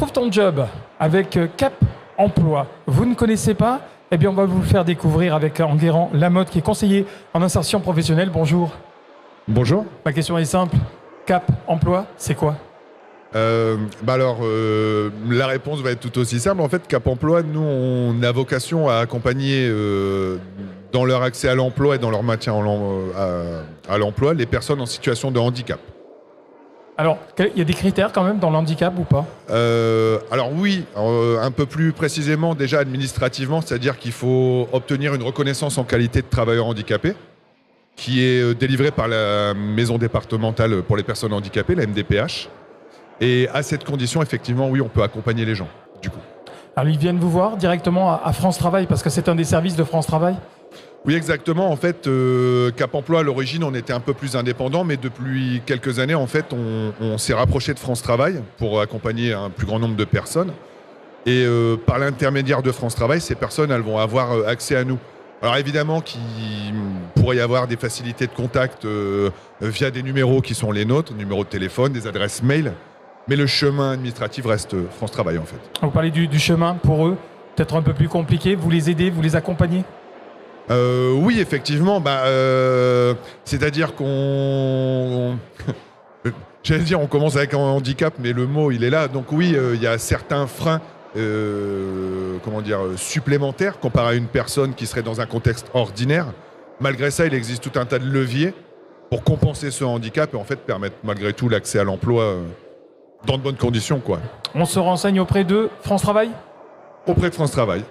Trouve ton job avec Cap Emploi. Vous ne connaissez pas? Eh bien, on va vous le faire découvrir avec Enguerrand Lamotte, qui est conseiller en insertion professionnelle. Bonjour. Bonjour. Ma question est simple. Cap Emploi, c'est quoi? La réponse va être tout aussi simple. En fait, Cap Emploi, nous, on a vocation à accompagner dans leur accès à l'emploi et dans leur maintien à l'emploi les personnes en situation de handicap. Alors, il y a des critères quand même dans le handicap ou pas? Alors oui, un peu plus précisément déjà administrativement, c'est-à-dire qu'il faut obtenir une reconnaissance en qualité de travailleur handicapé qui est délivrée par la maison départementale pour les personnes handicapées, la MDPH. Et à cette condition, effectivement, oui, on peut accompagner les gens, du coup. Alors, ils viennent vous voir directement à France Travail parce que c'est un des services de France Travail? Oui, exactement. En fait, Cap Emploi, à l'origine, on était un peu plus indépendant, mais depuis quelques années, en fait, on s'est rapproché de France Travail pour accompagner un plus grand nombre de personnes. Et par l'intermédiaire de France Travail, ces personnes, elles vont avoir accès à nous. Alors évidemment qu'il pourrait y avoir des facilités de contact via des numéros qui sont les nôtres, numéros de téléphone, des adresses mail, mais le chemin administratif reste France Travail, en fait. Vous parlez du chemin pour eux, peut-être un peu plus compliqué. Vous les aidez, vous les accompagnez? Oui, effectivement. C'est-à-dire qu'on... J'allais dire on commence avec un handicap, mais le mot, il est là. Donc oui, il y a certains freins supplémentaires comparé à une personne qui serait dans un contexte ordinaire. Malgré ça, il existe tout un tas de leviers pour compenser ce handicap et en fait permettre malgré tout l'accès à l'emploi dans de bonnes conditions, quoi. On se renseigne auprès de France Travail? Auprès de France Travail.